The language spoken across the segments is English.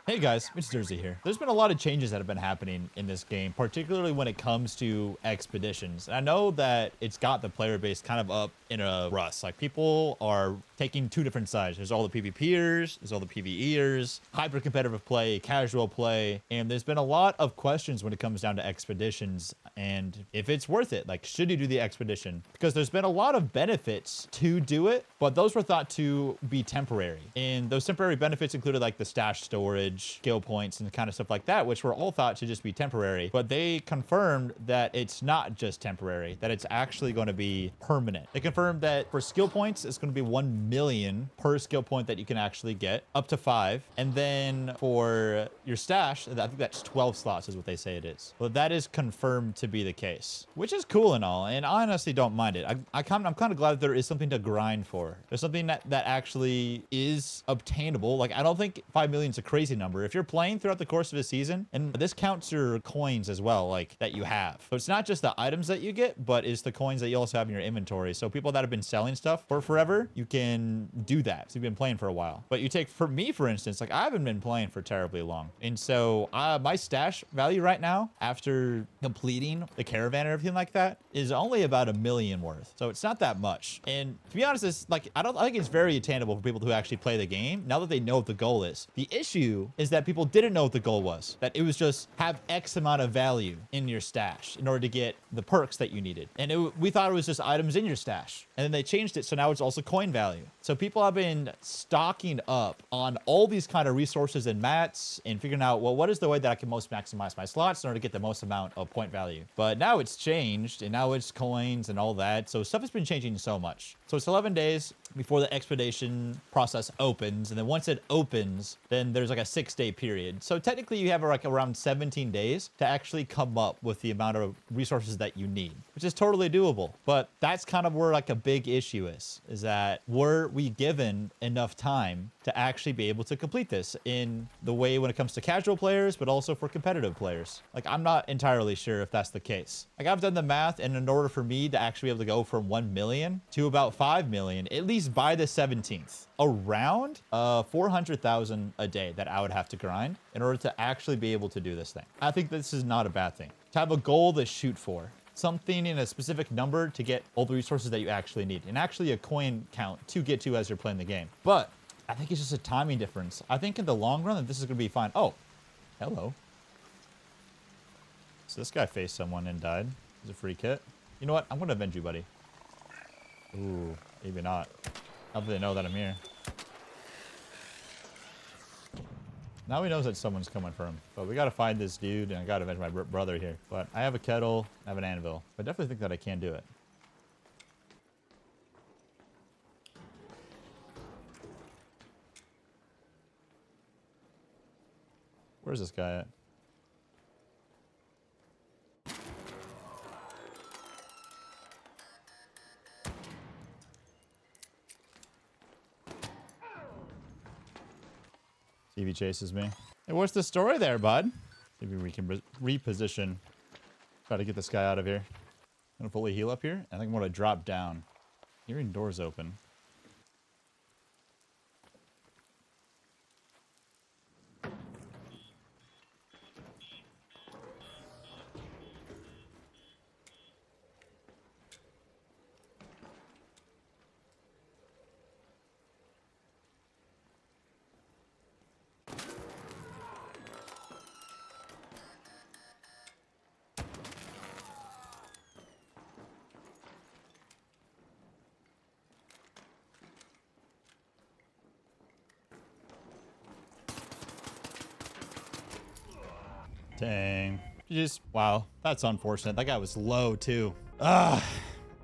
Hey guys, it's Jersey here. There's been a lot of changes that have been happening in this game, particularly when it comes to expeditions. And I know that it's got the player base kind of up in a rust. Like, people are taking two different sides. There's all the PvPers, there's all the PvEers, hyper competitive play, casual play, and there's been a lot of questions when it comes down to expeditions and if it's worth it. Like, should you do the expedition? Because there's been a lot of benefits to do it, but those were thought to be temporary. And those temporary benefits included like the stash storage, skill points, and kind of stuff like that, which were all thought to just be temporary. But they confirmed that it's not just temporary, that it's actually going to be permanent. They confirmed that for skill points, it's going to be 1 million per skill point that you can actually get, up to 5. And then for your stash, I think that's 12 slots is what they say it is. Well, that is confirmed to be the case, which is cool and all. And I honestly don't mind it. I'm kind of glad that there is something to grind for. There's something that actually is obtainable. Like, I don't think 5 million is a crazy number. If you're playing throughout the course of a season, and this counts your coins as well, like that you have. So it's not just the items that you get, but it's the coins that you also have in your inventory. So people that have been selling stuff for forever, you can do that. So you've been playing for a while. But you take, for me, for instance, like I haven't been playing for terribly long. And so my stash value right now, after completing the caravan and everything like that, is only about 1 million worth. So it's not that much. And to be honest, it's like, I think it's very attainable for people who actually play the game now that they know what the goal is. The issue is that people didn't know what the goal was, that it was just have X amount of value in your stash in order to get the perks that you needed. And we thought it was just items in your stash. And then they changed it, so now it's also coin value. So people have been stocking up on all these kind of resources and mats and figuring out, well, what is the way that I can most maximize my slots in order to get the most amount of point value? But now it's changed, and now it's coins and all that. So stuff has been changing so much. So it's 11 days before the expedition process opens. And then once it opens, then there's like a 6-day period. So technically you have like around 17 days to actually come up with the amount of resources that you need, which is totally doable. But that's kind of where like a big issue is that were we given enough time to actually be able to complete this in the way when it comes to casual players, but also for competitive players? Like, I'm not entirely sure if that's the case. Like, I've done the math, and in order for me to actually be able to go from 1 million to about 5 million, at least by the 17th, around 400,000 a day that I would have to grind in order to actually be able to do this thing. I think this is not a bad thing. To have a goal to shoot for, something in a specific number to get all the resources that you actually need, and actually a coin count to get to as you're playing the game. But I think it's just a timing difference. I think in the long run that this is going to be fine. Oh, hello. So this guy faced someone and died. It's a free kit. You know what? I'm going to avenge you, buddy. Ooh, maybe not. How do they know that I'm here? Now he knows that someone's coming for him. But we got to find this dude, and I got to avenge my brother here. But I have a kettle, I have an anvil. I definitely think that I can do it. Where's this guy at? See if he chases me. Hey, what's the story there, bud? Maybe we can reposition. Try to get this guy out of here. I'm gonna fully heal up here. I think I'm gonna drop down. Hearing doors open. Dang. Just, wow. That's unfortunate. That guy was low, too. All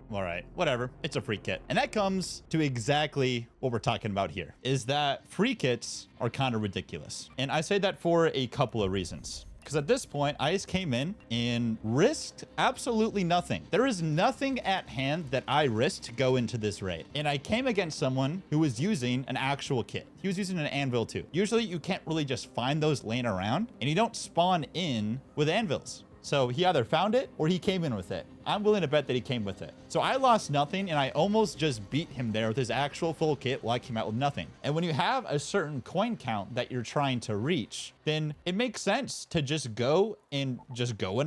right, whatever. It's a free kit. And that comes to exactly what we're talking about here, is that free kits are kind of ridiculous. And I say that for a couple of reasons. Because at this point, I just came in and risked absolutely nothing. There is nothing at hand that I risked to go into this raid. And I came against someone who was using an actual kit. He was using an anvil too. Usually you can't really just find those laying around, and you don't spawn in with anvils. So he either found it or he came in with it. I'm willing to bet that he came with it. So I lost nothing, and I almost just beat him there with his actual full kit while I came out with nothing. And when you have a certain coin count that you're trying to reach, then it makes sense to just go in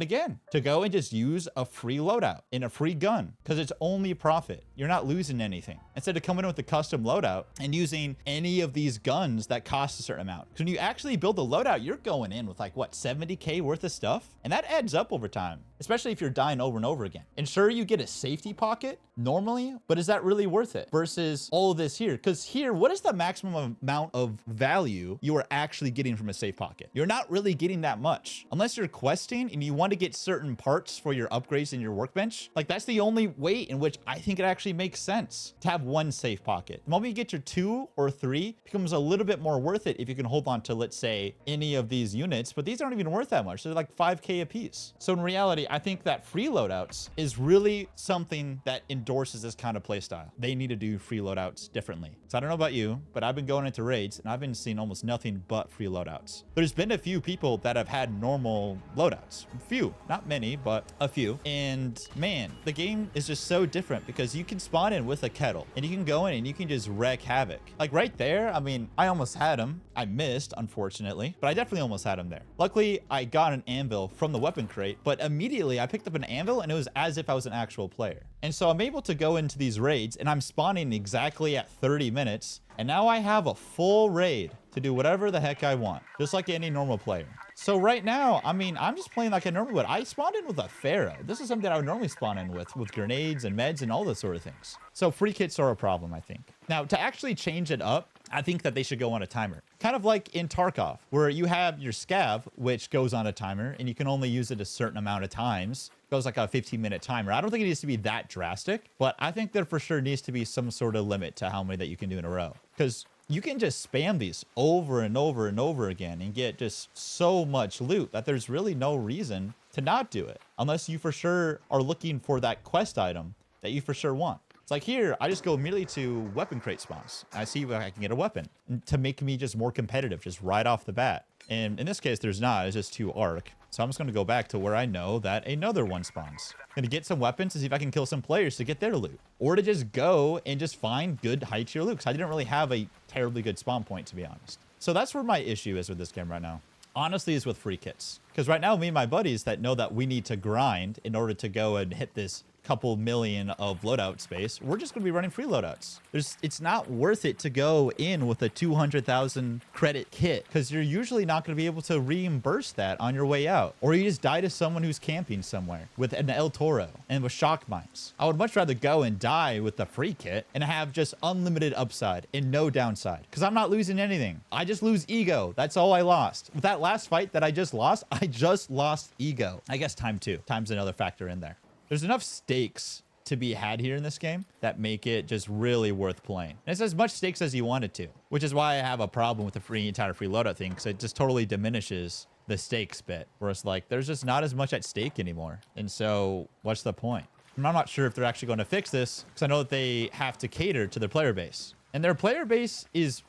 again, to go and just use a free loadout in a free gun, because it's only profit. You're not losing anything. Instead of coming in with a custom loadout and using any of these guns that cost a certain amount. Because when you actually build a loadout, you're going in with like, what, 70K worth of stuff? And that adds up over time, especially if you're dying over and over again. And sure, you get a safety pocket normally, but is that really worth it versus all of this here? Because here, what is the maximum amount of value you are actually getting from a safe pocket? You're not really getting that much unless you're questing and you want to get certain parts for your upgrades in your workbench. Like, that's the only way in which I think it actually makes sense to have one safe pocket. The moment you get your 2 or 3, it becomes a little bit more worth it if you can hold on to, let's say, any of these units, but these aren't even worth that much. They're like 5K a piece. So in reality, I think that free loadouts is really something that endorses this kind of playstyle. They need to do free loadouts differently. So I don't know about you, but I've been going into raids and I've been seeing almost nothing but free loadouts. There's been a few people that have had normal loadouts. A few, not many, but a few. And man, the game is just so different because you can spawn in with a kettle and you can go in and you can just wreak havoc. Like right there, I mean, I almost had him. I missed, unfortunately, but I definitely almost had him there. Luckily, I got an anvil from the weapon crate, but immediately I picked up an anvil and it was as if I was an actual player. And so I'm able to go into these raids and I'm spawning exactly at 30 minutes. And now I have a full raid to do whatever the heck I want, just like any normal player. So right now, I mean, I'm just playing like I normally would. I spawned in with a Pharaoh. This is something I would normally spawn in with grenades and meds and all those sort of things. So free kits are a problem, I think. Now, to actually change it up, I think that they should go on a timer. Kind of like in Tarkov, where you have your scav, which goes on a timer, and you can only use it a certain amount of times. It goes like a 15-minute timer. I don't think it needs to be that drastic, but I think there for sure needs to be some sort of limit to how many that you can do in a row. Because you can just spam these over and over and over again and get just so much loot that there's really no reason to not do it. Unless you for sure are looking for that quest item that you for sure want. It's like here, I just go immediately to weapon crate spawns. I see if I can get a weapon to make me just more competitive, just right off the bat. And in this case, there's not. It's just 2 arc. So I'm just going to go back to where I know that another one spawns. I'm going to get some weapons to see if I can kill some players to get their loot. Or to just go and just find good high tier loot. Because I didn't really have a terribly good spawn point, to be honest. So that's where my issue is with this game right now. Honestly, is with free kits. Because right now, me and my buddies that know that we need to grind in order to go and hit this couple million of loadout space, we're just going to be running free loadouts. It's not worth it to go in with a 200,000 credit kit because you're usually not going to be able to reimburse that on your way out. Or you just die to someone who's camping somewhere with an El Toro and with shock mines. I would much rather go and die with the free kit and have just unlimited upside and no downside because I'm not losing anything. I just lose ego. That's all I lost. With that last fight that I just lost ego. I guess time too. Time's another factor in there. There's enough stakes to be had here in this game that make it just really worth playing. And it's as much stakes as you want it to, which is why I have a problem with the entire free loadout thing, because it just totally diminishes the stakes bit, where it's like, there's just not as much at stake anymore. And so what's the point? And I'm not sure if they're actually going to fix this, because I know that they have to cater to their player base. And their player base is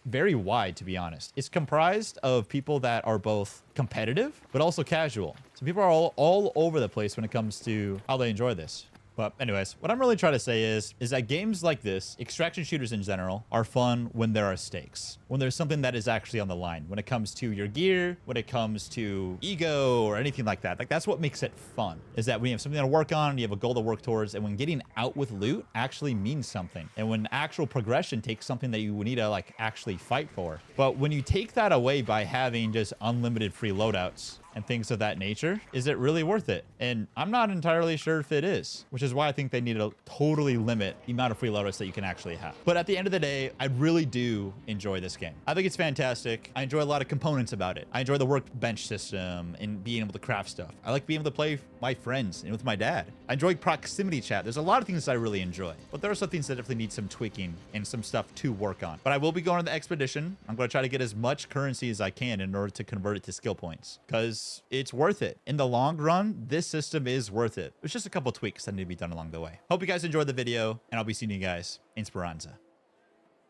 very wide, to be honest. It's comprised of people that are both competitive, but also casual. So people are all over the place when it comes to how they enjoy this. But anyways, what I'm really trying to say is that games like this, extraction shooters in general, are fun when there are stakes. When there's something that is actually on the line. When it comes to your gear, when it comes to ego or anything like that. Like, that's what makes it fun. Is that when you have something to work on, you have a goal to work towards, and when getting out with loot actually means something. And when actual progression takes something that you need to, like, actually fight for. But when you take that away by having just unlimited free loadouts and things of that nature, is it really worth it? And I'm not entirely sure if it is, which is why I think they need to totally limit the amount of free loadouts that you can actually have. But at the end of the day, I really do enjoy this game. I think it's fantastic. I enjoy a lot of components about it. I enjoy the workbench system and being able to craft stuff. I like being able to play with my friends and with my dad. I enjoy proximity chat. There's a lot of things that I really enjoy, but there are some things that definitely need some tweaking and some stuff to work on. But I will be going on the expedition. I'm going to try to get as much currency as I can in order to convert it to skill points, because it's worth it. In the long run, this system is worth it. There's just a couple tweaks that need to be done along the way. Hope you guys enjoyed the video, and I'll be seeing you guys in Speranza.